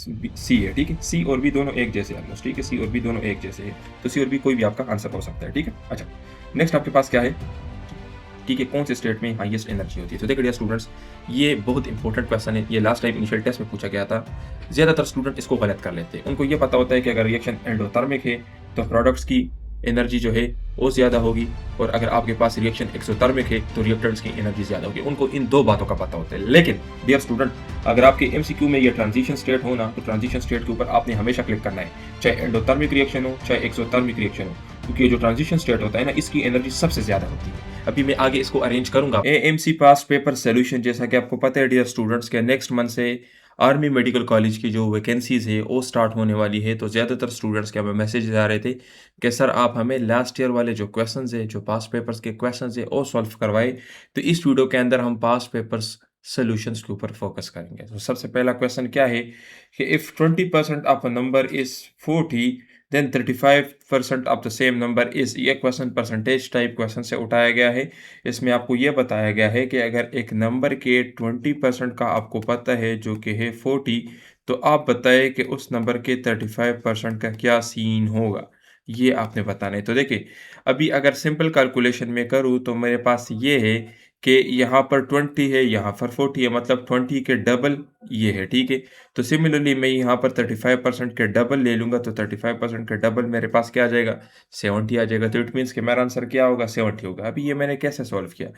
सी है, ठीक है? सी और बी दोनों एक जैसे हैं ऑलमोस्ट, ठीक है? सी और बी दोनों एक जैसे हैं, तो सी और बी कोई भी आपका आंसर हो सकता है, ठीक है? अच्छा, नेक्स्ट आपके पास क्या है? ठीक है, कौन से स्टेट में हाईएस्ट एनर्जी होती है? तो देखिए डियर स्टूडेंट्स, ये बहुत इंपॉर्टेंट क्वेश्चन है। ये लास्ट टाइम इनिशियल टेस्ट में पूछा गया था। ज़्यादातर स्टूडेंट इसको गलत कर लेते हैं। उनको ये पता होता है कि अगर रिएक्शन एंडोथर्मिक है, तो प्रोडक्ट्स की एनर्जी जो है वो ज़्यादा होगी, और अगर आपके पास रिएक्शन एक्सोथर्मिक है, तो रिएक्टेंट्स की एनर्जी ज़्यादा होगी। उनको इन 2 बातों का पता होता है। लेकिन डियर स्टूडेंट, अगर आपके एमसीक्यू में ये ट्रांजिशन स्टेट हो ना, तो ट्रांजिशन स्टेट के ऊपर आपने हमेशा क्लिक करना है, चाहे एंडोथर्मिक रिएक्शन हो, चाहे एक्सोथर्मिक रिएक्शन हो। क्योंकि ये जो ट्रांजिशन स्टेट होता है ना, इसकी एनर्जी सबसे ज़्यादा होती है। अभी मैं आगे इसको अरेंज करूंगा। एएमसी पास पेपर सोल्यूशन, जैसा कि आपको पता है डियर स्टूडेंट्स, के नेक्स्ट मंथ से आर्मी मेडिकल कॉलेज की जो वैकेंसीज है वो स्टार्ट होने वाली है। तो ज़्यादातर स्टूडेंट्स के हमें मैसेज आ रहे थे कि सर आप हमें लास्ट ईयर वाले जो क्वेश्चंस है, जो पास पेपर्स के क्वेश्चंस है, वो सॉल्व करवाए। तो इस वीडियो के अंदर हम पास पेपर्स सोल्यूशंस के ऊपर फोकस करेंगे। तो सबसे पहला क्वेश्चन क्या है कि if 20% of a number is 40, then 35% of the same number is. ये क्वेश्चन परसेंटेज टाइप क्वेश्चन से उठाया गया है। इसमें आपको ये बताया गया है कि अगर एक नंबर के 20% का आपको पता है जो कि है 40, तो आप बताएं कि उस नंबर के 35% का क्या सीन होगा, ये आपने बताना है। तो देखिए, अभी अगर सिंपल कैलकुलेशन में करूँ तो मेरे पास ये है कि यहाँ पर 20 है, यहाँ पर 40 है, मतलब 20 के डबल ये है, ठीक है? तो सिमिलरली मैं यहाँ पर 35% के डबल ले लूँगा, तो 35% के डबल मेरे पास क्या आ जाएगा? 70 आ जाएगा। तो इट मीन्स कि मेरा आंसर क्या होगा? 70 होगा। अभी ये मैंने कैसे सॉल्व किया?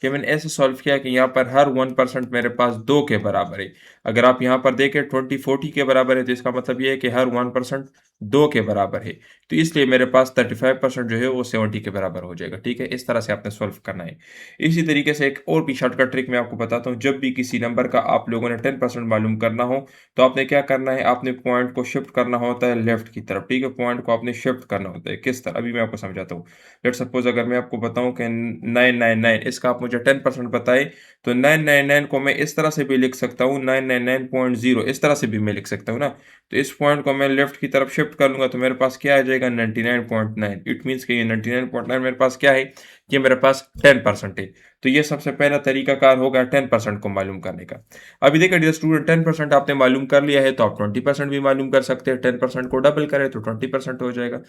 कि मैंने ऐसे सॉल्व किया कि यहाँ पर हर 1% मेरे पास 2 के बराबर है। अगर आप यहाँ पर देखें 20 40 के बराबर है, तो इसका मतलब ये है कि हर 1% 2 के बराबर है। तो इसलिए मेरे पास 35% जो है वो 70 के बराबर हो जाएगा, ठीक है? इस तरह से आपने सॉल्व करना है। इसी तरीके से एक और भी शॉर्टकट ट्रिक मैं आपको बताता हूँ। जब भी किसी नंबर का आप लोगों ने 10% मालूम करना हो, तो आपने क्या करना है? आपने पॉइंट को शिफ्ट करना होता है लेफ्ट की तरफ, ठीक है? पॉइंट को आपने शिफ्ट करना होता है। किस तरह? अभी मैं आपको समझाता हूँ। लेट्स सपोज अगर मैं आपको बताऊँ कि 999, इसका आप मुझे 10% बताए, तो 999 को मैं इस तरह से भी लिख सकता हूँ, 999.0 इस तरह से भी मैं लिख सकता हूँ ना। तो इस पॉइंट को मैं लेफ्ट की तरफ शिफ्ट कर लूँगा, तो मेरे पास क्या आ जाएगा? 99.9। इट मीन्स कि ये 99.9 मेरे पास क्या है? ये मेरे पास 10% है। तो ये सबसे पहला तरीकाकार होगा 10% को मालूम करने का। अभी देखिए डियर स्टूडेंट, 10% आपने मालूम कर लिया है, तो आप 20% भी मालूम कर सकते हैं। 10% को डबल करें तो 20% हो जाएगा।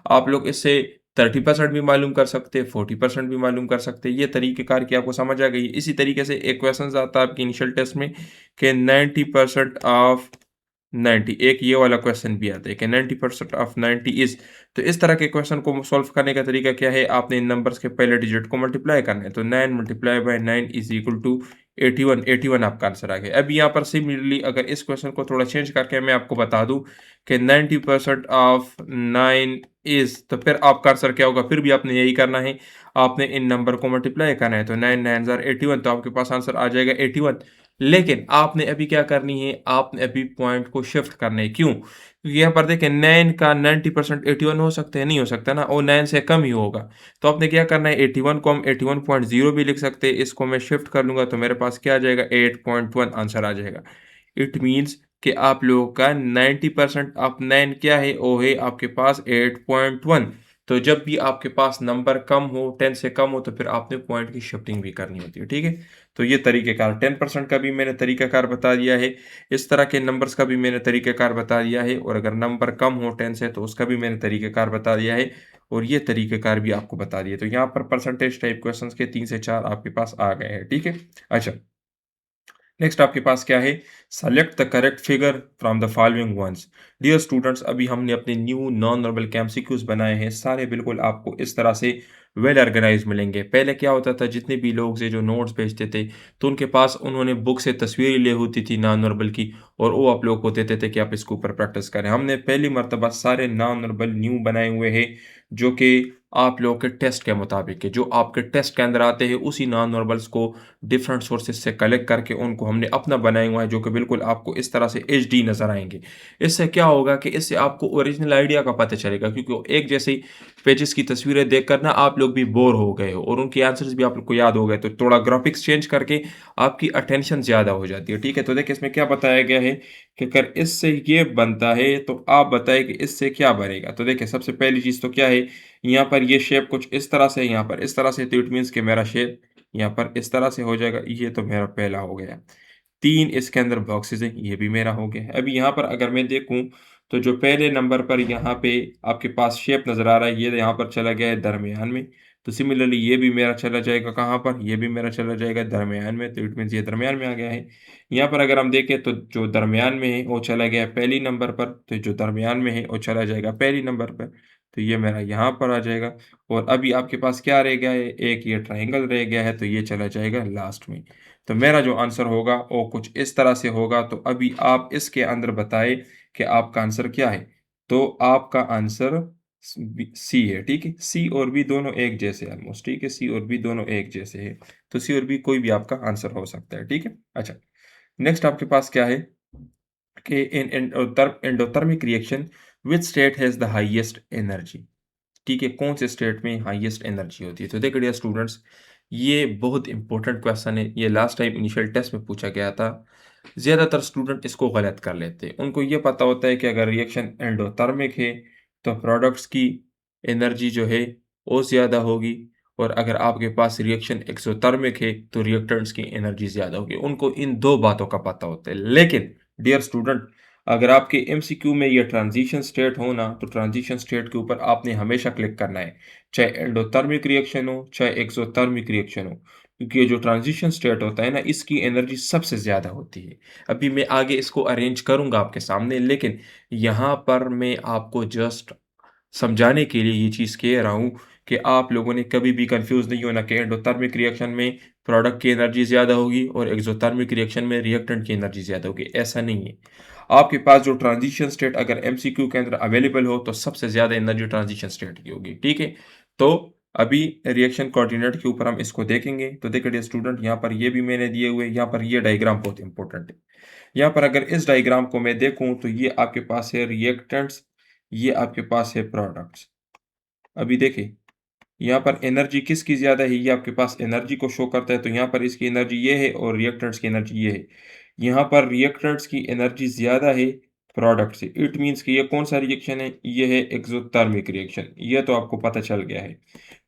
आप लोग इससे 30% भी मालूम कर सकते हैं, 40% भी मालूम कर सकते हैं। ये तरीक़ेकार की आपको समझ आ गई। इसी तरीके से एक क्वेश्चन आता है आपके इनिशियल टेस्ट में कि 90% ऑफ 90, एक ये वाला क्वेश्चन भी आता है कि 90% ऑफ 90 इज। तो इस तरह के क्वेश्चन को सॉल्व करने का तरीका क्या है? आपने इन नंबर्स के पहले डिजिट को मल्टीप्लाई करना है। तो 9 multiply by 9 is equal to 81। 81 आपका आंसर आ गया। अब यहाँ पर सिमिलरली अगर इस क्वेश्चन को थोड़ा चेंज करके मैं आपको बता दूं कि 90% ऑफ 9 इज, तो फिर आपका आंसर क्या होगा? फिर भी आपने यही करना है, आपने इन नंबर को मल्टीप्लाई करना है। तो 9 9 81, तो आपके पास आंसर आ जाएगा 81। लेकिन आपने अभी क्या करनी है? आपने अभी पॉइंट को शिफ्ट करना है। क्यों? क्योंकि यहाँ पर देखें 9 का 90% 81 हो सकता है? नहीं हो सकता ना, और 9 से कम ही होगा। तो आपने क्या करना है? 81 को हम 81.0 भी लिख सकते हैं। इसको मैं शिफ्ट कर लूँगा, तो मेरे पास क्या आ जाएगा? 8.1 आंसर आ जाएगा। इट मीन्स कि आप लोगों का 90% ऑफ 9 क्या है? वो है आपके पास 8.1। तो जब भी आपके पास नंबर कम हो, 10 से कम हो, तो फिर आपने पॉइंट की शिफ्टिंग भी करनी होती है, ठीक है? तो ये तरीक़ेकार 10% का भी मैंने तरीक़ाकार बता दिया है, इस तरह के नंबर्स का भी मैंने तरीक़ाकार बता दिया है, और अगर नंबर कम हो 10 से, तो उसका भी मैंने तरीक़ाकार बता दिया है, और ये तरीक़ेकार भी आपको बता दिए। तो यहाँ पर परसेंटेज टाइप क्वेश्चंस के 3 से 4 आपके पास आ गए हैं, ठीक है? अच्छा, नेक्स्ट आपके पास क्या है? Select the correct figure from the following ones. Dear students, अभी हमने अपने न्यू नॉन नॉर्मल के एमसीक्यूज बनाए हैं, सारे बिल्कुल आपको इस तरह से वेल ऑर्गेनाइज मिलेंगे। पहले क्या होता था, जितने भी लोग से जो नोट्स भेजते थे, तो उनके पास उन्होंने बुक से तस्वीरें ली होती थी नॉन नॉर्मल की, और वो आप लोग को देते थे कि आप इसके ऊपर प्रैक्टिस करें। हमने पहली मर्तबा सारे नॉन नॉर्मल न्यू बनाए हुए हैं, जो कि आप लोगों के टेस्ट के मुताबिक है। जो आपके टेस्ट के अंदर आते हैं, उसी नॉन नॉर्मल्स को डिफरेंट सोर्सेज से कलेक्ट करके उनको हमने अपना बनाया हुआ है, जो कि बिल्कुल आपको इस तरह से एचडी नज़र आएँगे। इससे क्या होगा कि इससे आपको ओरिजिनल आइडिया का पता चलेगा, क्योंकि एक जैसे ही पेजेस की तस्वीरें देखकर ना आप लोग भी बोर हो गए हो, और उनके आंसर्स भी आप लोग को याद हो गए, तो थोड़ा ग्राफिक्स चेंज करके आपकी अटेंशन ज़्यादा हो जाती है, ठीक है? तो देखिए इसमें क्या बताया गया है कि अगर इससे ये बनता है, तो आप बताएँ कि इससे क्या बनेगा? तो देखिए सबसे पहली चीज़ तो क्या है, यहाँ पर ये शेप कुछ इस तरह से है, यहाँ पर इस तरह से, तो इट मीन्स कि मेरा शेप यहाँ पर इस तरह से हो जाएगा। ये तो मेरा पहला हो गया। 3 इसके अंदर बॉक्सेस हैं, ये भी मेरा हो गया है। अभी यहाँ पर अगर मैं देखूँ तो जो पहले नंबर पर यहाँ पे आपके पास शेप नज़र आ रहा है, ये यहाँ पर चला गया है दरमियान में। तो सिमिलरली ये भी मेरा चला जाएगा कहाँ पर? ये भी मेरा चला जाएगा दरमियान में, तो इट मीन्स ये दरमियान में आ गया है। यहाँ पर अगर हम देखें तो जो दरमियान में है वो चला गया है पहली नंबर पर, तो जो दरमियान में है वो चला जाएगा पहली नंबर पर। तो ये मेरा यहाँ पर आ जाएगा और अभी आपके पास क्या रह गया है? एक ये ट्रायंगल रह गया है, तो ये चला जाएगा लास्ट में। तो मेरा जो आंसर होगा वो कुछ इस तरह से होगा। तो अभी आप इसके अंदर बताएँ कि आपका आंसर क्या है? तो आपका आंसर सी है, ठीक है? सी और बी दोनों एक जैसे हैं ऑलमोस्ट, ठीक है? सी और बी दोनों एक जैसे हैं। तो सी और बी कोई भी आपका आंसर हो सकता है, ठीक है? अच्छा, नेक्स्ट आपके पास क्या है कि in endothermic reaction which state has the highest energy? ठीक है, कौन से स्टेट में हाईएस्ट एनर्जी होती है? तो देखिए डियर स्टूडेंट्स, ये बहुत इंपॉर्टेंट क्वेश्चन है। ये लास्ट टाइम इनिशियल टेस्ट में पूछा गया था। ज़्यादातर स्टूडेंट इसको गलत कर लेते हैं। उनको ये पता होता है कि अगर रिएक्शन एंडोथर्मिक है तो प्रोडक्ट्स की एनर्जी जो है वो ज़्यादा होगी, और अगर आपके पास रिएक्शन एक्सोथर्मिक है तो रिएक्टेंट्स की एनर्जी ज़्यादा होगी। उनको इन 2 बातों का पता होता है। लेकिन डियर स्टूडेंट, अगर आपके एमसीक्यू में ये ट्रांजिशन स्टेट हो ना, तो ट्रांजिशन स्टेट के ऊपर आपने हमेशा क्लिक करना है, चाहे एंडोथर्मिक रिएक्शन हो, चाहे एक्सोथर्मिक रिएक्शन हो। क्योंकि ये जो ट्रांजिशन स्टेट होता है ना, इसकी एनर्जी सबसे ज़्यादा होती है। अभी मैं आगे इसको अरेंज करूँगा आपके सामने, लेकिन यहाँ पर मैं आपको जस्ट समझाने के लिए ये चीज़ कह रहा हूँ कि आप लोगों ने कभी भी कंफ्यूज नहीं होना कि एंडोथर्मिक रिएक्शन में प्रोडक्ट की एनर्जी ज़्यादा होगी और एक्सोथर्मिक रिएक्शन में रिएक्टेंट की एनर्जी ज़्यादा होगी। ऐसा नहीं है। आपके पास जो ट्रांजिशन स्टेट अगर एमसीक्यू के अंदर अवेलेबल हो तो सबसे ज़्यादा एनर्जी ट्रांजिशन स्टेट की होगी, ठीक है? तो अभी रिएक्शन कोऑर्डिनेट के ऊपर हम इसको देखेंगे। तो देखिए डियर स्टूडेंट, यहाँ पर ये भी मैंने दिए हुए, यहाँ पर ये डायग्राम बहुत इंपॉर्टेंट है। यहाँ पर अगर इस डायग्राम को मैं देखूँ तो ये आपके पास है रिएक्टेंट्स, ये आपके पास है प्रोडक्ट्स। अभी देखिए, यहाँ पर एनर्जी किसकी ज़्यादा है, ये आपके पास एनर्जी को शो करता है। तो यहाँ पर इसकी एनर्जी ये है और रिएक्टेंट्स की एनर्जी ये है। यहाँ पर रिएक्टेंट्स की एनर्जी ज़्यादा है प्रोडक्ट से। इट मीन्स कि ये कौन-सा रिएक्शन है? ये है एक्ज़ोथर्मिक रिएक्शन। ये तो आपको पता चल गया है।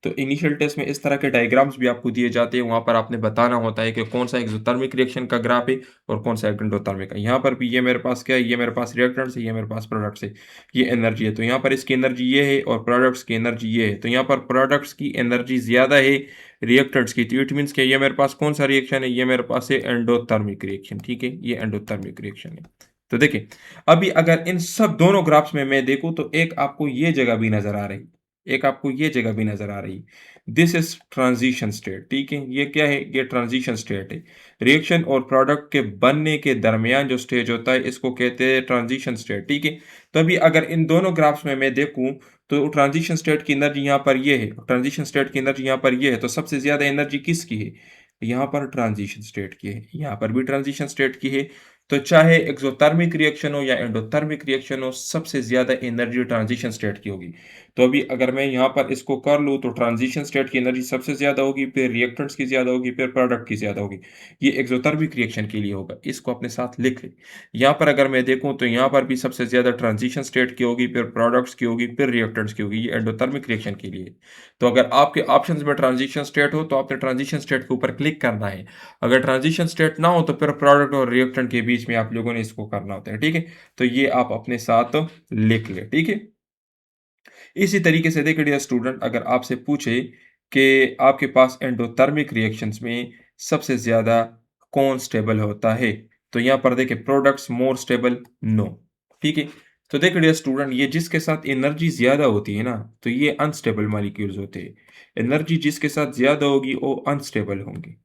तो इनिशियल टेस्ट में इस तरह के डायग्राम्स भी आपको दिए जाते हैं, वहाँ पर आपने बताना होता है कि कौन-सा एक्ज़ोथर्मिक रिएक्शन का ग्राफ है और कौन-सा एंडोथर्मिक का। यहाँ पर भी ये मेरे पास क्या है? ये मेरे पास रिएक्टेंट्स है, ये मेरे पास प्रोडक्ट्स है। ये एनर्जी है, तो यहाँ पर इसकी एनर्जी ये है और प्रोडक्ट्स की एनर्जी ये है। तो यहाँ पर प्रोडक्ट्स की एनर्जी ज़्यादा है रिएक्टेंट्स की, तो इट मीन्स कि ये मेरे पास कौन-सा रिएक्शन है? ये मेरे पास है एंडोथर्मिक रिएक्शन, ठीक है? ये एंडोथर्मिक रिएक्शन है। तो देखिए, अभी अगर इन सब दोनों ग्राफ्स में मैं देखूँ तो एक आपको ये जगह भी नज़र आ रही, एक आपको ये जगह भी नज़र आ रही। दिस इज़ ट्रांज़िशन स्टेट, ठीक है? ये क्या है? ये ट्रांज़िशन स्टेट है। रिएक्शन और प्रोडक्ट के बनने के दरमियान जो स्टेज होता है, इसको कहते हैं ट्रांज़िशन स्टेट, ठीक है? तो अभी अगर इन दोनों ग्राफ्स में मैं देखूँ तो ट्रांज़िशन स्टेट की एनर्जी यहाँ पर ये है, ट्रांज़िशन स्टेट की एनर्जी यहाँ पर ये है, तो सबसे ज़्यादा एनर्जी किसकी है? यहाँ पर ट्रांज़िशन स्टेट की है, यहाँ पर भी ट्रांज़िशन स्टेट की है। तो चाहे एक्ज़ोथर्मिक रिएक्शन हो या एंडोथर्मिक रिएक्शन हो, सबसे ज़्यादा एनर्जी ट्रांज़िशन स्टेट की होगी। तो अभी अगर मैं यहाँ पर इसको कर लूँ तो ट्रांज़िशन स्टेट की एनर्जी सबसे ज़्यादा होगी, फिर रिएक्टेंट्स की ज़्यादा होगी, फिर प्रोडक्ट की ज़्यादा होगी। ये एक्ज़ोथर्मिक रिएक्शन के लिए होगा, इसको अपने साथ लिख लें। यहाँ पर अगर मैं देखूँ तो यहाँ पर भी सबसे ज़्यादा ट्रांज़िशन स्टेट की होगी, फिर प्रोडक्ट्स की होगी, फिर रिएक्टेंट्स की होगी। ये एंडोथर्मिक रिएक्शन के लिए। तो अगर आपके ऑप्शंस में ट्रांज़िशन स्टेट हो तो आपने ट्रांज़िशन स्टेट के ऊपर क्लिक करना है। अगर ट्रांज़िशन स्टेट ना हो तो फिर प्रोडक्ट और रिएक्टेंट के बीच में आप लोगों ने इसको करना होता है, ठीक है? तो ये आप अपने साथ लिख लें, ठीक है? इसी तरीके से देखिए डियर स्टूडेंट, अगर आपसे पूछे कि आपके पास एंडोथर्मिक रिएक्शंस में सबसे ज़्यादा कौन स्टेबल होता है? तो यहाँ पर देखिए प्रोडक्ट्स मोर स्टेबल, नो, ठीक है? तो देखिए डियर स्टूडेंट, ये जिसके साथ एनर्जी ज़्यादा होती है ना, तो ये अनस्टेबल मॉलिक्यूल्स होते हैं। एनर्जी जिसके साथ ज़्यादा होगी वो अनस्टेबल होंगे।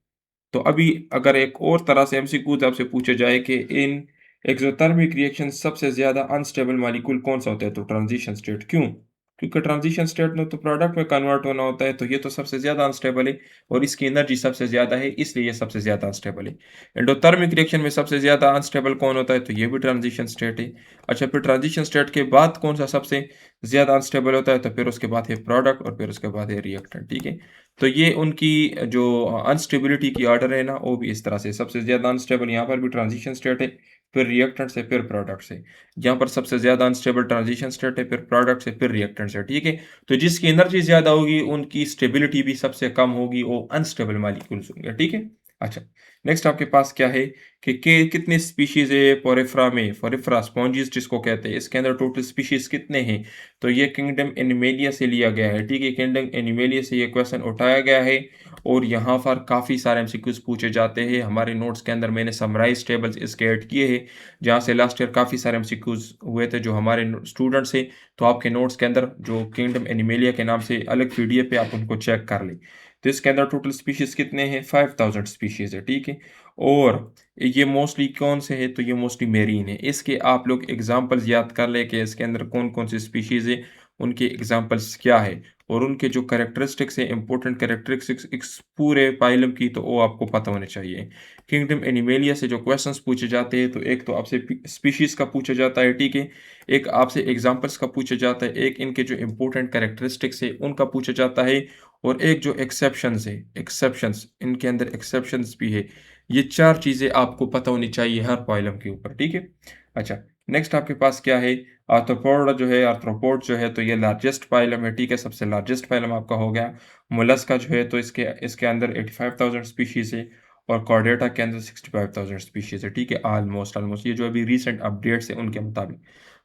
तो अभी अगर एक और तरह से एमसीक्यूज़ आपसे पूछे जाए कि इन एक्ज़ोथर्मिक रिएक्शन सबसे ज़्यादा अनस्टेबल मॉलिक्यूल कौन-सा होता है? तो ट्रांज़िशन स्टेट, क्यों? क्योंकि ट्रांज़िशन स्टेट में तो प्रोडक्ट में कन्वर्ट होना होता है, तो ये तो सबसे ज़्यादा अनस्टेबल है और इसकी एनर्जी सबसे ज़्यादा है, इसलिए ये सबसे ज़्यादा अनस्टेबल है। एंडोथर्मिक रिएक्शन में सबसे ज़्यादा अनस्टेबल कौन होता है? तो ये भी ट्रांज़िशन स्टेट है। अच्छा, फिर ट्रांज़िशन स्टेट के बाद कौन-सा सबसे ज़्यादा अनस्टेबल होता है? तो फिर उसके बाद है प्रोडक्ट और फिर उसके बाद है रिएक्टेंट, ठीक है? तो ये उनकी जो अनस्टेबिलिटी की ऑर्डर है ना, वो भी इस तरह से सबसे ज़्यादा अनस्टेबल यहाँ पर भी ट्रांजिशन स्टेट है, फिर रिएक्टेंट्स है, फिर प्रोडक्ट्स है। यहाँ पर सबसे ज़्यादा अनस्टेबल ट्रांजिशन स्टेट है, फिर प्रोडक्ट्स है, फिर रिएक्टेंट्स है, ठीक है? तो जिसकी एनर्जी ज़्यादा होगी, उनकी स्टेबिलिटी भी सबसे कम होगी, वो अनस्टेबल मॉलिक्यूल्स होंगे, ठीक है? अच्छा, नेक्स्ट आपके पास क्या है कि कितने स्पीशीज़ है पोरिफेरा में, पोरिफेरा स्पॉन्जिस जिसको कहते हैं, इसके अंदर टोटल स्पीशीज़ कितने हैं? तो ये किंगडम एनिमेलिया से लिया गया है, ठीक है? किंगडम एनिमेलिया से ये क्वेश्चन उठाया गया है और यहाँ पर काफ़ी सारे एमसीक्यूज़ पूछे जाते हैं। हमारे नोट्स के अंदर मैंने समराइज़ टेबल्स इसके ऐड किए हैं, जहाँ से लास्ट ईयर काफ़ी सारे एमसीक्यूज़ हुए थे जो हमारे नो स्टूडेंट्स हैं, तो आपके नोट्स के अंदर जो किंगडम एनिमेलिया के नाम से अलग पीडीएफ है, आप उनको चेक कर लें। तो इसके अंदर टोटल स्पीशीज़ कितने हैं? 5000 स्पीशीज़ है, ठीक है? और ये मोस्टली कौन से हैं? तो ये मोस्टली मेरीन है। इसके आप लोग एग्ज़ाम्पल्स याद कर लें कि इसके अंदर कौन-कौन सी स्पीशीज़ है, उनके एग्ज़ाम्पल्स क्या है और उनके जो कैरेक्टरिस्टिक्स हैं, इम्पोर्टेंट कैरेक्टरिस्टिक्स इस पूरे फाइलम की, तो वो आपको पता होने चाहिए। किंगडम एनिमेलिया से जो क्वेश्चंस पूछे जाते हैं, तो एक तो आपसे स्पीशीज़ का पूछा जाता है, ठीक है? एक आपसे एग्ज़ाम्पल्स का पूछा जाता है, एक इनके जो इम्पोर्टेंट कैरेक्टरिस्टिक्स है, उनका पूछा जाता है और एक जो एक्सेप्शंस है, एक्सेप्शंस, इनके अंदर एक्सेप्शंस भी है। ये 4 चीज़ें आपको पता होनी चाहिए हर पोएम के ऊपर, ठीक है? अच्छा, नेक्स्ट आपके पास क्या है? आर्थ्रोपोड जो है तो ये लार्जेस्ट फाइलम है, ठीक है? सबसे लार्जेस्ट फाइलम आपका हो गया। मोलस्का जो है तो इसके इसके अंदर 85,000 स्पीशीज़ है और कॉर्डेटा के अंदर 65,000 स्पीशीज़ है, ठीक है? ऑलमोस्ट ऑलमोस्ट ये जो अभी रीसेंट अपडेट्स हैं उनके मुताबिक।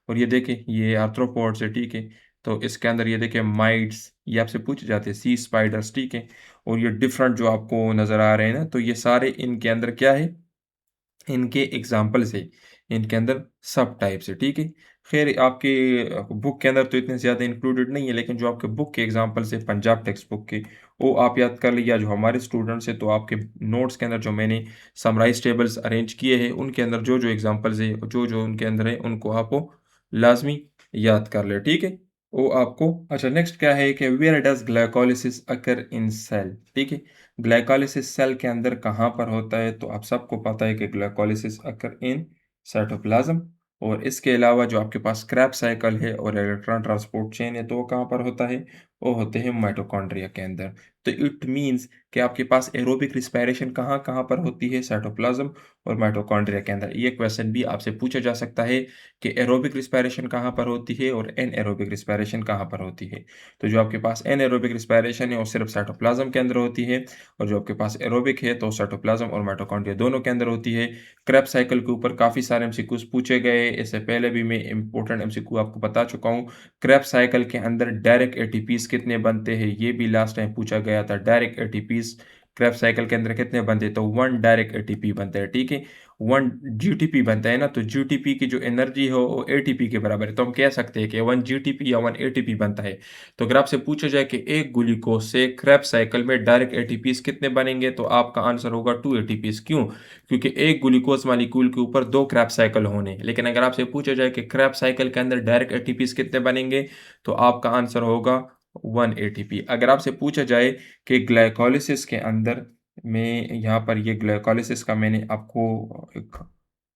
और ये देखें, ये आर्थ्रोपोड्स है, ठीक है? तो इसके अंदर ये देखिए माइट्स, ये आपसे पूछे जाते हैं, सी स्पाइडर्स, ठीक है? और ये डिफरेंट जो आपको नज़र आ रहे हैं ना, तो ये सारे इनके अंदर क्या है? इनके एग्ज़ाम्पल्स है, इनके अंदर सब टाइप्स है, ठीक है? ख़ैर आपके बुक के अंदर तो इतने ज़्यादा इंक्लूडेड नहीं है, लेकिन जो आपके बुक के एग्ज़ाम्पल्स है पंजाब टेक्स्ट बुक के, वो आप याद कर लीजिए। जो हमारे स्टूडेंट्स हैं, तो आपके नोट्स के अंदर जो मैंने समराइज़ टेबल्स अरेंज किए हैं, उनके अंदर जो-जो एग्ज़ाम्पल्स है, जो-जो उनके अंदर है, उनको आप वो लाज़मी याद कर लें, ठीक है? वो आपको अच्छा नेक्स्ट क्या है कि where does glycolysis occur in cell, ठीक है? ग्लाइकोलिसिस सेल के अंदर कहाँ पर होता है? तो आप सबको पता है कि ग्लाइकोलिसिस अकर इन साइटोप्लाज्म। और इसके अलावा जो आपके पास क्रेब्स साइकिल है और इलेक्ट्रॉन ट्रांसपोर्ट चेन है, तो वो कहाँ पर होता है? वो होते हैं माइटोकॉन्ड्रिया के अंदर। तो इट मीन्स कि आपके पास एरोबिक रिस्पायरेशन कहाँ-कहाँ पर होती है? साइटोप्लाज्म और माइटोकॉन्ड्रिया के अंदर। ये क्वेश्चन भी आपसे पूछा जा सकता है कि एरोबिक रिस्पायरेशन कहाँ पर होती है और एनएरोबिक रिस्पायरेशन कहाँ पर होती है? तो जो आपके पास एनएरोबिक रिस्पायरेशन है, वो सिर्फ साइटोप्लाज्म के अंदर होती है और जो आपके पास एरोबिक है, तो साइटोप्लाज्म और माइटोकॉन्ड्रिया दोनों के अंदर होती है। क्रेब्स साइकिल के ऊपर काफ़ी सारे एमसीक्यूज़ पूछे गए। इससे पहले भी मैं इम्पोर्टेंट एमसीक्यू आपको बता चुका हूँ। क्रेब्स साइकिल के अंदर डायरेक्ट एटीपीज़ कितने बनते हैं? ये भी लास्ट टाइम पूछा गया था। डायरेक्ट एटीपीज़ क्रेब्स साइकिल के अंदर कितने बनते हैं? तो 1 डायरेक्ट एटीपी बनता है, ठीक है? 1 जीटीपी बनता है ना, तो जीटीपी की जो एनर्जी हो वो एटीपी के बराबर है। तो हम कह सकते हैं कि 1 जीटीपी या 1 एटीपी बनता है। तो अगर आपसे पूछा जाए कि एक ग्लूकोज से क्रेब्स साइकिल में डायरेक्ट एटीपीज़ कितने बनेंगे? तो आपका आंसर होगा 2 एटीपीज़। क्यों? क्योंकि एक ग्लूकोज मॉलिक्यूल के ऊपर 2 क्रेब्स साइकिल होने हैं। लेकिन अगर आपसे पूछा जाए कि क्रेब्स साइकिल के अंदर डायरेक्ट एटीपीज़ कितने बनेंगे? तो आपका आंसर होगा 1 एटीपी। अगर आपसे पूछा जाए कि ग्लाइकोलिसिस के अंदर में यहाँ पर ये ग्लाइकोलिसिस का मैंने आपको एक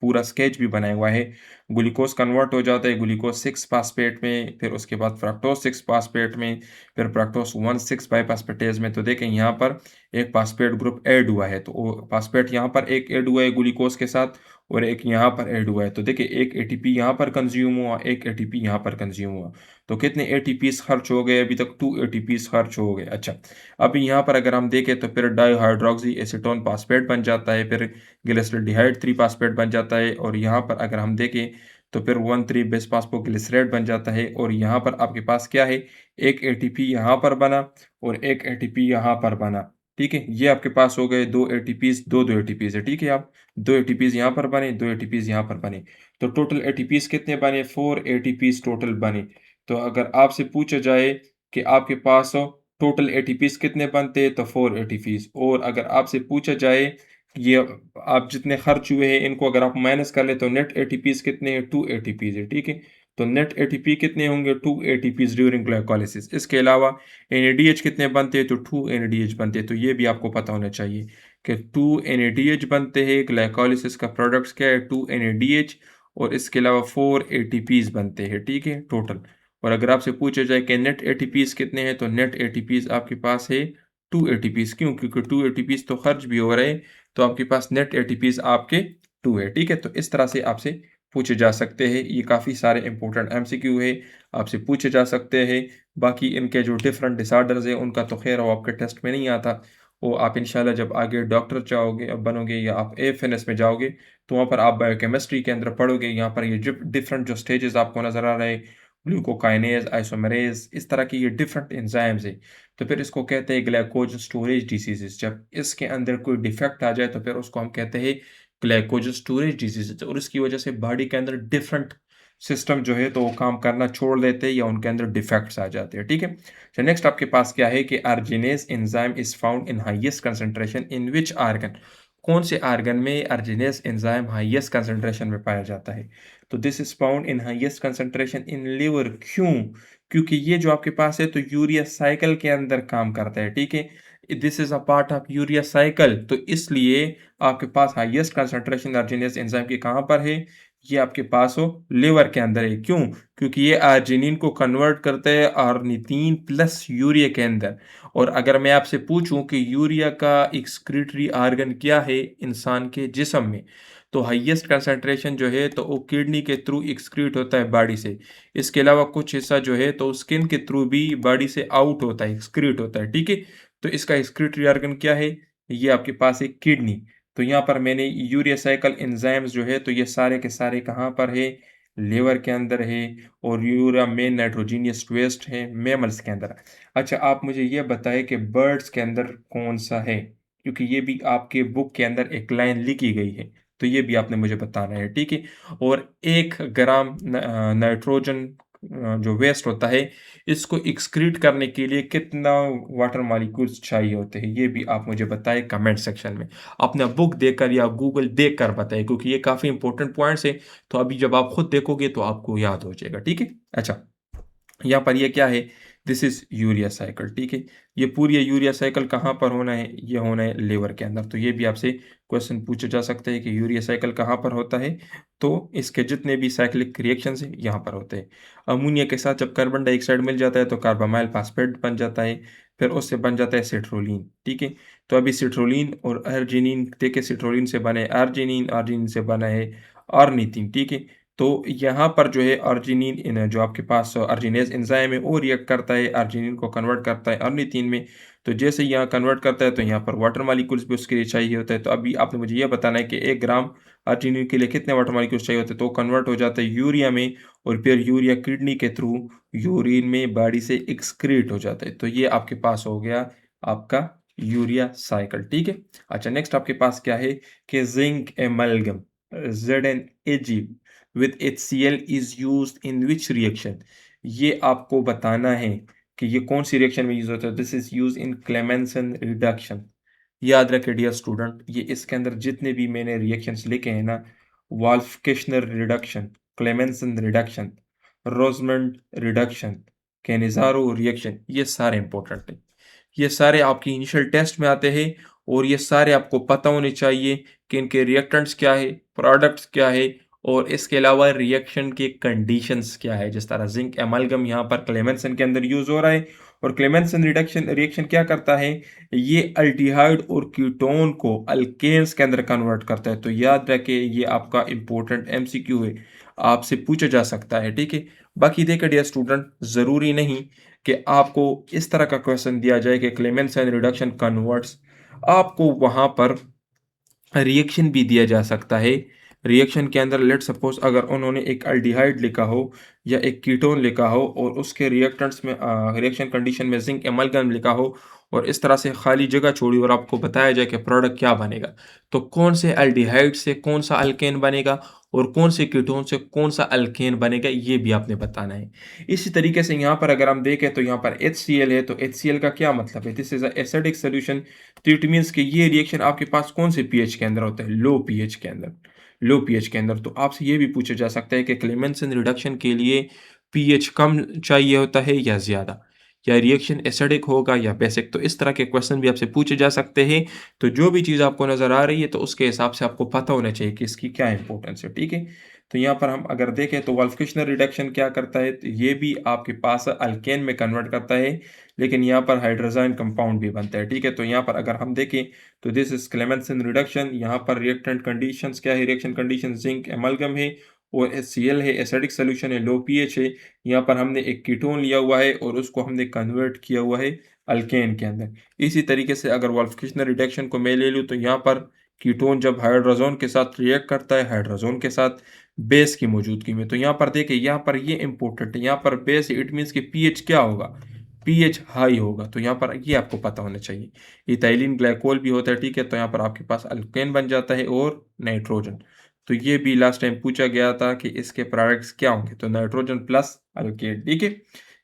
पूरा स्केच भी बनाया हुआ है। ग्लूकोज़ कन्वर्ट हो जाता है ग्लूकोज़ 6 फास्फेट में, फिर उसके बाद फ्रक्टोज़ 6 फास्फेट में, फिर फ्रक्टोज़ 1 6 बाइफॉस्फेटेज़ में। तो देखें यहाँ पर एक फास्फेट ग्रुप ऐड हुआ है, तो वो फास्फेट यहाँ पर एक ऐड हुआ है ग्लूकोज़ के साथ और एक यहाँ पर ऐड हुआ है। तो देखिए एक एटीपी यहाँ पर कंज़्यूम हुआ, एक एटीपी यहाँ पर कंज़्यूम हुआ। तो कितने एटीपीज़ खर्च हो गए? अभी तक 2 एटीपीज़ खर्च हो गए। अच्छा, अभी यहाँ पर अगर हम देखें तो फिर डाइहाइड्रॉक्सी एसीटोन फास्फेट बन जाता है, फिर ग्लिसरॉल्डिहाइड 3 फास्फेट बन जाता है और यहाँ पर अगर हम देखें तो फिर 1,3 बिसफास्फोग्लिसरेट बन जाता है और यहाँ पर आपके पास क्या है? एक एटीपी यहाँ पर बना और एक एटीपी यहाँ पर बना, ठीक है? ये आपके पास हो गए 2 एटीपीज़, 2-2 एटीपीज़ है, ठीक है आप? 2 एटीपीज़ यहाँ पर बने, 2 एटीपीज़ यहाँ पर बने। तो टोटल एटीपीज़ कितने बने? 4 एटीपीज़ टोटल बने। तो अगर आपसे पूछा जाए कि आपके पास टोटल एटीपीज़ कितने बनते हैं? तो 4 एटीपीज़। और अगर आपसे पूछा जाए ये आप जितने खर्च हुए हैं इनको अगर आप माइनस कर लें तो नेट एटीपीज़ कितने हैं? 2 एटीपीज़ है, ठीक है? तो नेट एटीपी कितने होंगे? 2 एटीपीज़ ड्यूरिंग ग्लाइकोलिसिस। इसके अलावा एनएडीएच कितने बनते हैं? तो 2 एनएडीएच बनते हैं। तो ये भी आपको पता होना चाहिए कि 2 एनएडीएच बनते हैं। ग्लाइकोलिसिस का प्रोडक्ट्स क्या है? 2 एनएडीएच और इसके अलावा 4 एटीपीज़ बनते हैं, ठीक है? टोटल। और अगर आपसे पूछा जाए कि नेट एटीपीज़ कितने हैं? तो नेट एटीपीज़ आपके पास है 2 एटीपीज़। क्यों? क्योंकि 2 एटीपीज़ तो खर्च भी हो रहे हैं, तो आपके पास नेट एटीपीज़ आपके 2 है, ठीक है? तो इस तरह से आपसे पूछे जा सकते हैं। ये काफ़ी सारे इम्पोर्टेंट एमसीक्यू है, आपसे पूछे जा सकते हैं। बाकी इनके जो डिफरेंट डिसऑर्डर्स हैं, उनका तो ख़ैर वो आपके टेस्ट में नहीं आता। और आप इंशाल्लाह जब आगे डॉक्टर चाहोगे बनोगे या आप एएफएनएस में जाओगे, तो वहाँ पर आप बायोकेमिस्ट्री के अंदर पढ़ोगे, यहाँ पर ये डिफरेंट जो स्टेजेस आपको नज़र आ रहे हैं, ग्लूकोकाइनेज, आइसोमेरेज, इस तरह की ये डिफरेंट एंजाइम्स हैं। तो फिर इसको कहते हैं ग्लाइकोजन स्टोरेज डिसीजेज़। जब इसके अंदर कोई डिफेक्ट आ जाए तो फिर उसको हम कहते हैं ग्लाइकोजन स्टोरेज डिसीजेज़, और इसकी वजह से बॉडी के अंदर डिफरेंट सिस्टम जो है तो वो काम करना छोड़ देते हैं या उनके अंदर डिफेक्ट्स आ जाते हैं, ठीक है? तो नेक्स्ट आपके पास क्या है कि arginase enzyme is found in highest concentration in which organ? कौन से आर्गन में अर्जिनेज एंजाइम हाईएस्ट कंसंट्रेशन में पाया जाता है? तो this is found in highest concentration in liver. क्यों? क्योंकि ये जो आपके पास है तो यूरिया साइकिल के अंदर काम करता है, ठीक है? This is a part of urea cycle, तो इसलिए आपके पास हाईएस्ट कंसंट्रेशन अर्जिनेज एंजाइम की कहाँ पर है? ये आपके पास हो लिवर के अंदर है। क्यों? क्योंकि ये आर्जिनिन को कन्वर्ट करता है ऑर्निथिन प्लस यूरिया के अंदर। और अगर मैं आपसे पूछूं कि यूरिया का एक्सक्रीटरी ऑर्गन क्या है इंसान के जिस्म में, तो हाईएस्ट कंसंट्रेशन जो है तो वो किडनी के थ्रू एक्सक्रीट होता है बॉडी से। इसके अलावा कुछ हिस्सा जो है तो स्किन के थ्रू भी बॉडी से आउट होता है, एक्सक्रीट होता है, ठीक है? तो इसका एक्सक्रीटरी ऑर्गन क्या है? ये आपके पास है किडनी। तो यहाँ पर मैंने यूरिया साइकिल एंजाइम्स जो है तो ये सारे के सारे कहाँ पर है? लिवर के अंदर है। और यूरिया मेन नाइट्रोजीनियस वेस्ट है मैमल्स के अंदर। अच्छा, आप मुझे ये बताएं कि बर्ड्स के अंदर कौन सा है? क्योंकि ये भी आपके बुक के अंदर एक लाइन लिखी गई है, तो ये भी आपने मुझे बताना है, ठीक है? और 1 ग्राम नाइट्रोजन जो वेस्ट होता है, इसको एक्सक्रीट करने के लिए कितना वाटर मॉलिक्यूल्स चाहिए होते हैं? ये भी आप मुझे बताएं कमेंट सेक्शन में। अपना बुक देखकर या गूगल देखकर बताएं, क्योंकि ये काफ़ी इंपॉर्टेंट पॉइंट्स है। तो अभी जब आप खुद देखोगे तो आपको याद हो जाएगा, ठीक है? अच्छा, यहाँ पर ये क्या है? दिस इज यूरिया साइकिल, ठीक है? ये पूरी यूरिया साइकिल कहाँ पर होना है? ये होना है लिवर के अंदर। तो ये भी आपसे क्वेश्चन पूछा जा सकता है कि यूरिया साइकिल कहाँ पर होता है? तो इसके जितने भी साइक्लिक रिएक्शंस हैं यहाँ पर होते हैं। अमोनिया के साथ जब कार्बन डाइऑक्साइड मिल जाता है तो कार्बामाइल फास्फेट बन जाता है। फिर उससे बन जाता है सिट्रोलिन, ठीक है? तो अभी सिट्रोलिन और अर्जिनिन, देखिए सिट्रोलिन से बने अर्जिनिन, अर्जिनिन से बना है ऑर्निथिन, ठीक है? तो यहाँ पर जो है अर्जिनिन इन जो आपके पास अर्जिनेज एंजाइम है वो रिएक्ट करता है, अर्जिनिन को कन्वर्ट करता है ऑर्निथिन में। तो जैसे ही यहाँ कन्वर्ट करता है तो यहाँ पर वाटर मॉलिक्यूल्स भी उसके लिए चाहिए होता है। तो अभी आपने मुझे ये बताना है कि 1 ग्राम अर्जिनिन के लिए कितने वाटर मॉलिक्यूल्स चाहिए होते हैं? तो कन्वर्ट हो जाता है यूरिया में, और फिर यूरिया किडनी के थ्रू यूरिन में बॉडी से एक्सक्रीट हो जाता है। तो ये आपके पास हो गया आपका यूरिया साइकिल, ठीक है? अच्छा, नेक्स्ट आपके पास क्या है कि zinc amalgam ZnAg with HCl is used in which reaction? ये आपको बताना है कि ये कौन सी रिएक्शन में यूज होता है। This is use in Clemmensen reduction. याद रखे डियर स्टूडेंट, ये इसके अंदर जितने भी मैंने रिएक्शंस लिखे हैं ना, Wolff Kishner reduction, Clemmensen reduction, Rosenmund reduction, Cannizzaro reaction, ये सारे इंपॉर्टेंट हैं। ये सारे आपकी इनिशियल टेस्ट में आते हैं, और ये सारे आपको पता होने चाहिए कि इनके रिएक्टेंट्स क्या है, प्रोडक्ट्स क्या है, और इसके अलावा रिएक्शन के कंडीशंस क्या है। जिस तरह जिंक एमालगम यहाँ पर क्लेमेंसन के अंदर यूज हो रहा है, और क्लेमेंसन रिडक्शन रिएक्शन क्या करता है? ये अल्डिहाइड और कीटोन को अल्केन्स के अंदर कन्वर्ट करता है। तो याद रखे, ये आपका इंपॉर्टेंट एमसीक्यू है, आपसे पूछा जा सकता है, ठीक है? बाकी देखिए डियर स्टूडेंट, ज़रूरी नहीं कि आपको इस तरह का क्वेश्चन दिया जाए कि क्लेमेंसन रिडक्शन कन्वर्ट्स, आपको वहाँ पर रिएक्शन भी दिया जा सकता है। रिएक्शन के अंदर लेट सपोज अगर उन्होंने एक अल्डिहाइड लिखा हो या एक कीटोन लिखा हो, और उसके रिएक्टेंट्स में रिएक्शन कंडीशन में जिंक एमलगम लिखा हो, और इस तरह से खाली जगह छोड़ी और आपको बताया जाए कि प्रोडक्ट क्या बनेगा, तो कौन से अल्डिहाइड से कौन सा अल्केन बनेगा और कौन से कीटोन से कौन सा अल्केन बनेगा, ये भी आपने बताना है। इसी तरीके से यहाँ पर अगर हम देखें तो यहाँ पर HCl है, तो HCl का क्या मतलब है? This is a acidic solution. तो इट मीन्स कि ये रिएक्शन आपके पास कौन से पीएच के अंदर होता है? लो पीएच के अंदर। लो पीएच के अंदर। तो आपसे ये भी पूछा जा सकता है कि क्लेमेंसन रिडक्शन के लिए पीएच कम चाहिए होता है या ज़्यादा, या रिएक्शन एसिडिक होगा या बेसिक? तो इस तरह के क्वेश्चन भी आपसे पूछे जा सकते हैं। तो जो भी चीज़ आपको नज़र आ रही है तो उसके हिसाब से आपको पता होना चाहिए कि इसकी क्या इंपॉर्टेंस है, ठीक है? तो यहाँ पर हम अगर देखें तो वोल्फ-किश्नर रिडक्शन क्या करता है? तो ये भी आपके पास अल्केन में कन्वर्ट करता है, लेकिन यहाँ पर हाइड्रोजन कंपाउंड भी बनता है, ठीक है? तो यहाँ पर अगर हम देखें तो दिस इज क्लेमेंसन रिडक्शन। यहाँ पर रिएक्टेंट कंडीशंस क्या है? रिएक्शन कंडीशन जिंक एमलगम है, और HCl है, एसिडिक सॉल्यूशन है, लो पीएच है। यहाँ पर हमने एक कीटोन लिया हुआ है और उसको हमने कन्वर्ट किया हुआ है अल्केन के अंदर। इसी तरीके से अगर वोल्फकिशनर रिडक्शन को मैं ले लूँ तो यहाँ पर कीटोन जब हाइड्रोजन के साथ रिएक्ट करता है हाइड्रोजन के साथ बेस की मौजूदगी में, तो यहाँ पर देखिए यहाँ पर ये इंपॉर्टेंट है, यहाँ पर बेस इट मीन्स कि पीएच क्या होगा, पीएच हाई होगा, तो यहाँ पर ये आपको पता होना चाहिए। इथाइलिन ग्लाइकोल भी होता है, ठीक है, तो यहाँ पर आपके पास अल्केन बन जाता है और नाइट्रोजन। तो ये भी लास्ट टाइम पूछा गया था कि इसके प्रोडक्ट्स क्या होंगे, तो नाइट्रोजन प्लस अल्केन, ठीक है,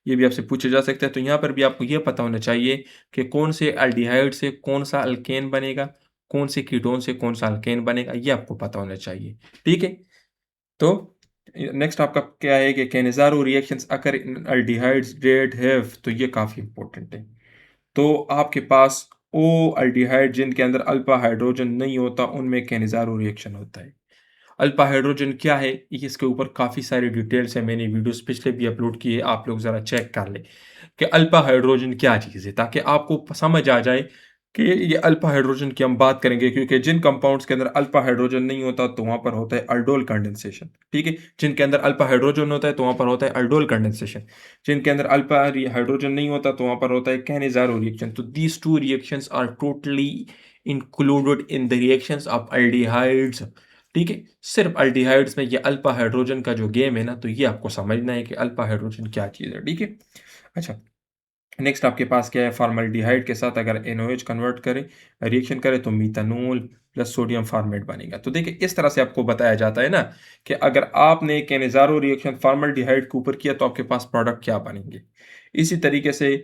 ये भी आपसे पूछे जा सकते हैं। तो यहाँ पर भी आपको ये पता होना चाहिए कि कौन से अल्डिहाइड से कौन सा अल्केन बनेगा, कौन से कीटोन से कौन सा अल्केन बनेगा, ये आपको पता होना चाहिए, ठीक है। तो नेक्स्ट आपका क्या है कि Cannizzaro reactions occur in aldehydes that have, तो ये काफ़ी इंपॉर्टेंट है। तो आपके पास ओ अल्डिहाइड जिनके अंदर अल्फा हाइड्रोजन नहीं होता उनमें कैनिज़ारो रिएक्शन होता है। अल्फा हाइड्रोजन क्या है, ये इसके ऊपर काफ़ी सारी डिटेल्स है, मैंने वीडियोस पिछले भी अपलोड किए, आप लोग ज़रा चेक कर लें कि अल्फा हाइड्रोजन क्या चीज़ है, ताकि आपको समझ आ जाए कि ये अल्फा हाइड्रोजन की हम बात करेंगे, क्योंकि जिन कंपाउंड्स के अंदर अल्फा हाइड्रोजन नहीं होता तो वहाँ पर होता है अल्डोल कंडेंसेशन, ठीक है। जिनके अंदर अल्फा हाइड्रोजन होता है तो वहाँ पर होता है अल्डोल कंडेंसेशन। जिनके अंदर अल्फा हाइड्रोजन नहीं होता तो वहाँ पर होता है कैनिज़ारो रिएक्शन। तो these two reactions are totally included in the reactions of aldehydes, ठीक है। सिर्फ अल्डिहाइड्स में ये अल्फा हाइड्रोजन का जो गेम है ना, तो ये आपको समझना है कि अल्फा हाइड्रोजन क्या चीज़ है, ठीक है। अच्छा, नेक्स्ट आपके पास क्या है, फॉर्मल्डिहाइड के साथ अगर एनओएच कन्वर्ट करे, रिएक्शन करे तो मीथानॉल प्लस सोडियम फॉर्मेट बनेगा। तो देखिए इस तरह से आपको बताया जाता है ना कि अगर आपने कैनिज़ारो रिएक्शन फॉर्मल्डिहाइड के ऊपर किया तो आपके पास प्रोडक्ट क्या बनेंगे। इसी तरीके से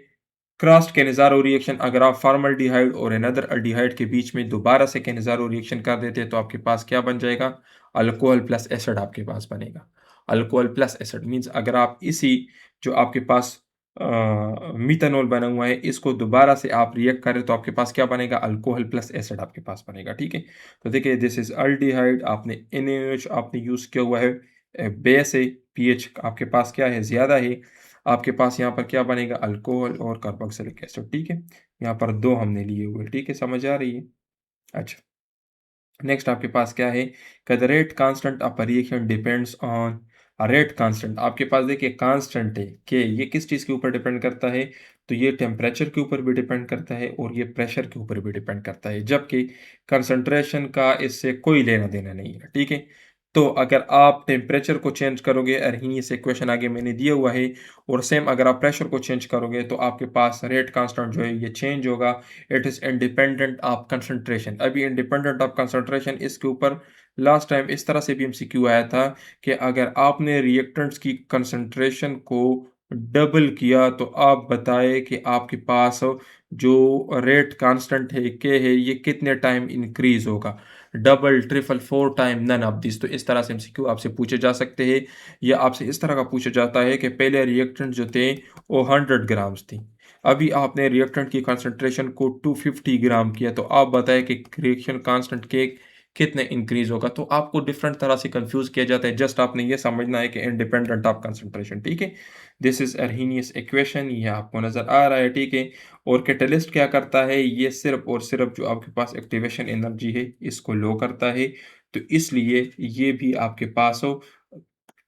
क्रॉस्ड कैनिज़ारो रिएक्शन अगर आप फॉर्मल्डिहाइड और अनदर अल्डिहाइड के बीच में दोबारा से कैनिज़ारो रिएक्शन कर देते हैं तो आपके पास क्या बन जाएगा, अल्कोहल प्लस एसिड आपके पास बनेगा। अल्कोहल प्लस एसिड मीन्स अगर आप इसी जो आपके पास मिथानॉल बना हुआ है इसको दोबारा से आप रिएक्ट करें तो आपके पास क्या बनेगा, अल्कोहल प्लस एसिड आपके पास बनेगा, ठीक है। तो देखिए दिस इज अल्डिहाइड, आपने NaOH आपने यूज़ किया हुआ है, बेस है, पीएच आपके पास क्या है, ज़्यादा है, आपके पास यहाँ पर क्या बनेगा, अल्कोहल और कार्बोक्सिलिक एसिड, ठीक है। यहाँ पर दो हमने लिए हुए, ठीक है, समझ आ रही है। अच्छा, नेक्स्ट आपके पास क्या है, the rate constant of reaction depends on rate constant. आपके पास देखिए कांस्टेंट है कि ये किस चीज़ के ऊपर डिपेंड करता है, तो ये टेम्परेचर के ऊपर भी डिपेंड करता है और ये प्रेशर के ऊपर भी डिपेंड करता है, जबकि कंसंट्रेशन का इससे कोई लेना देना नहीं है, ठीक है। तो अगर आप टेम्परेचर को चेंज करोगे, अर्हीनियस इक्वेशन आगे मैंने दिया हुआ है, और सेम अगर आप प्रेशर को चेंज करोगे तो आपके पास रेट कांस्टेंट जो है ये चेंज होगा। It is independent of concentration. अभी इंडिपेंडेंट ऑफ कंसंट्रेशन इसके ऊपर लास्ट टाइम इस तरह से भी एमसीक्यू आया था कि अगर आपने रिएक्टेंट्स की कंसंट्रेशन को डबल किया तो आप बताएं कि आपके पास जो रेट कांस्टेंट है के है ये कितने टाइम इंक्रीज होगा, double triple four time, none of this. तो इस तरह से एमसीक्यू आपसे पूछे जा सकते हैं, या आपसे इस तरह का पूछा जाता है कि पहले रिएक्टेंट जो थे वो 100 ग्राम्स थी, अभी आपने रिएक्टेंट की कंसंट्रेशन को 250 ग्राम किया, तो आप बताएं कि रिएक्शन कांस्टेंट के कितने इंक्रीज होगा। तो आपको डिफरेंट तरह से कंफ्यूज किया जाता है, जस्ट आपने ये समझना है कि इंडिपेंडेंट ऑफ कंसंट्रेशन, ठीक है। दिस इज अर्हीनियस इक्वेशन, ये आपको नजर आ रहा है, ठीक है। और कैटलिस्ट क्या करता है, ये सिर्फ और सिर्फ जो आपके पास एक्टिवेशन एनर्जी है इसको लो करता है, तो इसलिए ये भी आपके पास हो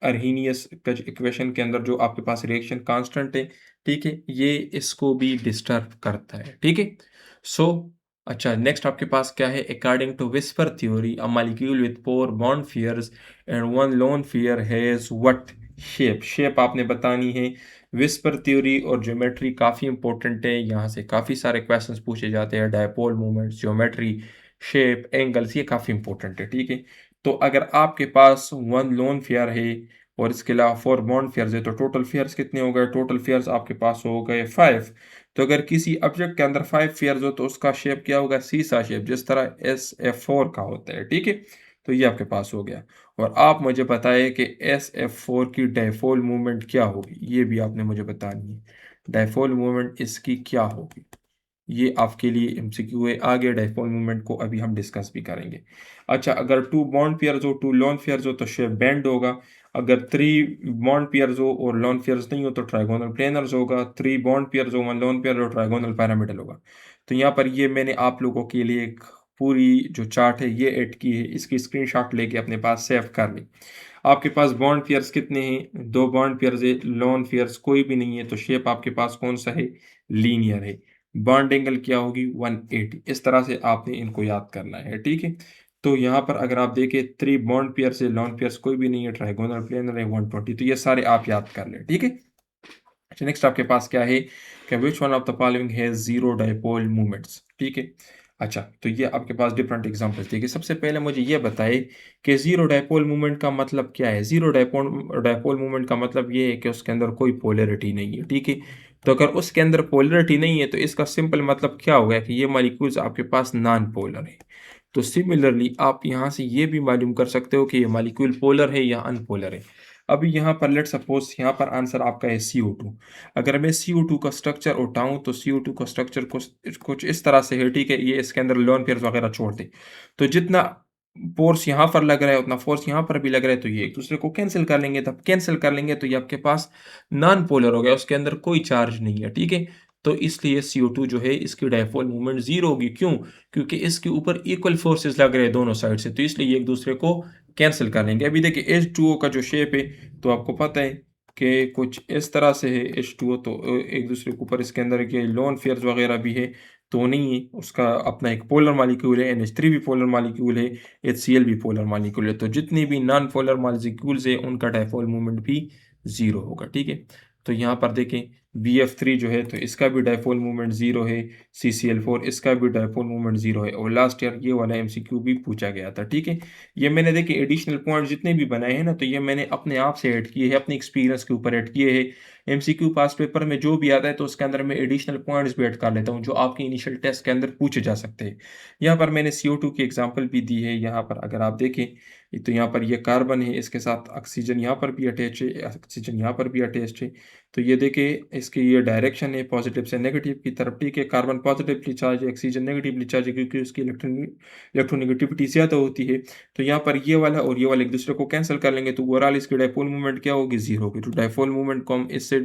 अर्हीनियस इक्वेशन के अंदर जो आपके पास रिएक्शन कांस्टेंट है, ठीक है, ये इसको भी डिस्टर्ब करता है, ठीक है। सो अच्छा, नेक्स्ट आपके पास क्या है, according to VSEPR theory a molecule with four bond pairs and one lone pair has what shape. Shape आपने बतानी है। विस्पर थ्योरी और ज्योमेट्री काफ़ी इंपॉर्टेंट है, यहाँ से काफ़ी सारे क्वेश्चंस पूछे जाते हैं, dipole moments, geometry, shape, angles, ये काफ़ी इंपॉर्टेंट है, ठीक है। तो अगर आपके पास वन लोन फेयर है और इसके अलावा फोर बॉन्ड फेयर्स है तो टोटल फेयर्स कितने हो गए, टोटल फेयर्स आपके पास हो गए 5। तो अगर किसी ऑब्जेक्ट के अंदर 5 फेयर्स हो तो उसका शेप क्या होगा, सीसा शेप, जिस तरह SF4 का होता है, ठीक है। तो ये आपके पास हो गया। और आप मुझे बताएं कि SF4 की डायपोल मूवमेंट क्या होगी, ये भी आपने मुझे बतानी है। डायपोल मूवमेंट इसकी क्या होगी, ये आपके लिए एमसीक्यू है, आगे डायपोल मूवमेंट को अभी हम डिस्कस भी करेंगे। अच्छा, अगर टू बॉन्ड पेयर्स हो, टू लोन पेयर्स हो तो शेप बैंड होगा। अगर थ्री बॉन्ड पेयर्स हो और लोन पेयर्स नहीं हो तो ट्राइगोनल प्लेनर्स होगा। थ्री बॉन्ड पेयर्स हो, वन लोन पेयर हो, ट्राइगोनल पिरामिडल होगा। तो यहाँ पर ये मैंने आप लोगों के लिए एक पूरी जो चार्ट है ये ऐड की है, इसकी स्क्रीनशॉट लेके अपने पास सेव कर लें। आपके पास बॉन्ड पेयर्स कितने हैं, दो बॉन्ड पेयर्स है, लोन पेयर्स कोई भी नहीं है, तो शेप आपके पास कौन सा है, लीनियर है। बॉन्ड एंगल क्या होगी 180। इस तरह से आपने इनको याद करना है, ठीक है। तो यहाँ पर अगर आप देखें 3 बॉन्ड पेयर से लोन पेयर्स कोई भी नहीं है, ट्राइगोनल प्लेनर है 120, तो ये सारे आप याद कर लें, ठीक है। अच्छा, नेक्स्ट आपके पास क्या है कि which one of the following has zero dipole moments, ठीक है। अच्छा, तो ये आपके पास डिफरेंट एग्जांपल्स देखिए। सबसे पहले मुझे ये बताइए कि जीरो डाइपोल मोमेंट का मतलब क्या है। जीरो डाइपोल डाइपोल मोमेंट का मतलब ये है कि उसके अंदर कोई पोलैरिटी नहीं है, ठीक है। तो अगर उसके अंदर पोलैरिटी नहीं है तो इसका सिंपल मतलब क्या होगा कि ये मॉलिक्यूल्स आपके पास नॉन पोलर है। तो सिमिलरली आप यहाँ से ये भी मालूम कर सकते हो कि ये मॉलिक्यूल पोलर है या अनपोलर है। अभी यहाँ पर लेट सपोज यहाँ पर आंसर आपका है CO2। अगर मैं CO2 का स्ट्रक्चर उठाऊं तो CO2 का स्ट्रक्चर कुछ इस तरह से है, ठीक है। ये इसके अंदर लोन पेयर्स वगैरह छोड़ दे, तो जितना फोर्स यहाँ पर लग रहा है उतना फोर्स यहाँ पर भी लग रहा है, तो ये एक दूसरे को कैंसिल कर लेंगे। तब कैंसिल कर लेंगे तो ये आपके पास नॉन पोलर हो गया, उसके अंदर कोई चार्ज नहीं है, ठीक है। तो इसलिए CO2 जो है इसकी डायपोल मूवमेंट जीरो होगी। क्यों? क्योंकि इसके ऊपर इक्वल फोर्सेस लग रहे हैं दोनों साइड से, तो इसलिए ये एक दूसरे को कैंसिल कर लेंगे। अभी देखिए H2O का जो शेप है तो आपको पता है कि कुछ इस तरह से है H2O, तो एक दूसरे के ऊपर इसके अंदर के लोन पेयर्स वगैरह भी है, तो नहीं है। उसका अपना एक पोलर मॉलिक्यूल है, NH3 भी पोलर मॉलिक्यूल है, HCl भी पोलर मॉलिक्यूल है। तो जितनी भी नॉन पोलर मॉलिक्यूल्स है उनका डायपोल मूवमेंट भी जीरो होगा, ठीक है। तो यहाँ पर देखें BF3 जो है तो इसका भी डायपोल मूवमेंट जीरो है, CCl4 इसका भी डायपोल मूवमेंट जीरो है। और लास्ट ईयर ये वाला MCQ भी पूछा गया था, ठीक है। ये मैंने देखिए एडिशनल पॉइंट जितने भी बनाए हैं ना, तो ये मैंने अपने आप से ऐड किए हैं, अपने एक्सपीरियंस के ऊपर ऐड किए हैं। MCQ पास पेपर में जो भी आता है तो उसके अंदर मैं एडिशनल पॉइंट्स भी ऐड कर लेता हूँ जो आपके इनिशियल टेस्ट के अंदर पूछे जा सकते हैं। यहाँ पर मैंने CO2 की एग्जाम्पल भी दी है। यहाँ पर अगर आप देखें तो यहाँ पर ये कार्बन है, इसके साथ ऑक्सीजन यहाँ पर भी अटैच है, ऑक्सीजन यहाँ पर भी अटैच है। तो ये देखिए इसकी ये डायरेक्शन है पॉजिटिव से नेगेटिव की तरफ, ठीक है। कार्बन पॉजिटिवली चार्ज है, ऑक्सीजन नेगेटिवली चार्ज है, क्योंकि उसकी इलेक्ट्रोनेगेटिविटी ज़्यादा होती है। तो यहाँ पर ये वाला और ये वाला एक दूसरे को कैंसिल कर लेंगे, तो ओवरऑल इसकी डायपोल मूवमेंट क्या होगी, जीरो होगी। तो डायपोल मूवमेंट को हम इससे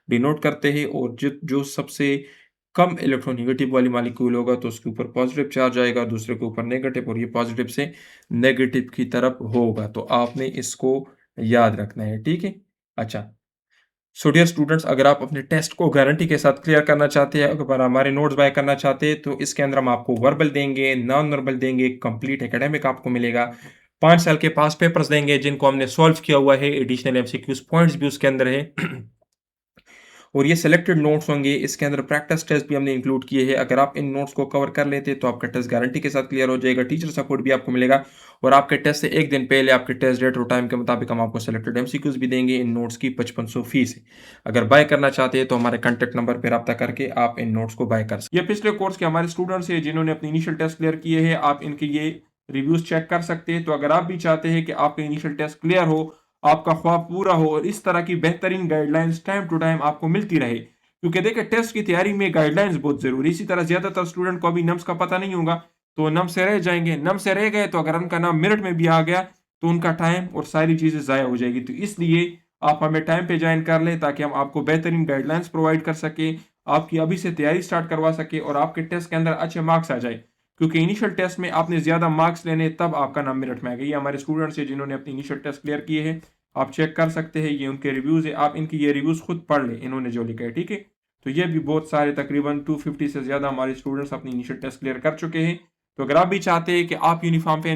डिनोट करते हैं, और जो सबसे कम इलेक्ट्रोनेगेटिव वाली मॉलिक्यूल होगा तो उसके ऊपर पॉजिटिव चार्ज आएगा, दूसरे के ऊपर नेगेटिव, और ये पॉजिटिव से नेगेटिव की तरफ होगा। तो आपने इसको याद रखना है, ठीक है। अच्छा, सो डियर स्टूडेंट्स, अगर आप अपने टेस्ट को गारंटी के साथ क्लियर करना चाहते हैं, अगर हमारे नोट्स बाय करना चाहते हैं, तो इसके अंदर हम आपको वर्बल देंगे, नॉन वर्बल देंगे, कंप्लीट एकेडमिक आपको मिलेगा। 5 साल के पास पेपर्स देंगे जिनको हमने सॉल्व किया हुआ है, एडिशनल MCQs पॉइंट्स भी उसके अंदर है। और ये सिलेक्टेड नोट्स होंगे, इसके अंदर प्रैक्टिस टेस्ट भी हमने इंक्लूड किए हैं। अगर आप इन नोट्स को कवर कर लेते तो आपका टेस्ट गारंटी के साथ क्लियर हो जाएगा, टीचर सपोर्ट भी आपको मिलेगा, और आपके टेस्ट से एक दिन पहले आपके टेस्ट डेट और टाइम के मुताबिक हम आपको सिलेक्टेड MCQs भी देंगे। इन नोट्स की 5500 फीस है। अगर बाय करना चाहते हैं तो हमारे कॉन्टैक्ट नंबर पर रब्ता करके आप इन नोट्स को बाय कर सकते हैं। ये पिछले कोर्स के हमारे स्टूडेंट्स हैं जिन्होंने अपने इनिशियल टेस्ट क्लियर किए हैं, आप इनके ये रिव्यूज चेक कर सकते हैं। तो अगर आप भी चाहते हैं कि आपका इनिशियल टेस्ट क्लियर हो, आपका ख्वाब पूरा हो, और इस तरह की बेहतरीन गाइडलाइंस टाइम टू टाइम आपको मिलती रहे, क्योंकि देखिए टेस्ट की तैयारी में गाइडलाइंस बहुत जरूरी। इसी तरह ज्यादातर स्टूडेंट को अभी नम्स का पता नहीं होगा, तो नम से रह जाएंगे। नम से रह गए तो अगर उनका नाम मेरिट में भी आ गया तो उनका टाइम और सारी चीजें ज़ाया हो जाएगी। तो इसलिए आप हमें टाइम पे ज्वाइन कर लें ताकि हम आपको बेहतरीन गाइडलाइंस प्रोवाइड कर सके, आपकी अभी से तैयारी स्टार्ट करवा सके, और आपके टेस्ट के अंदर अच्छे मार्क्स आ जाए। क्योंकि इनिशियल टेस्ट में आपने ज्यादा मार्क्स लेने तब आपका नाम मेरिट में आ गया। ये हमारे स्टूडेंट्स हैं जिन्होंने अपने इनिशियल टेस्ट क्लियर किए हैं, आप चेक कर सकते हैं, ये उनके रिव्यूज है, आप इनकी ये रिव्यूज खुद पढ़ लें, इन्होंने जो लिखा है, ठीक है। तो ये भी बहुत सारे तकरीबन 250 से ज़्यादा हमारे स्टूडेंट्स अपनी इनिशियल टेस्ट क्लियर कर चुके हैं। तो अगर आप भी चाहते हैं कि आप यूनिफॉर्म पे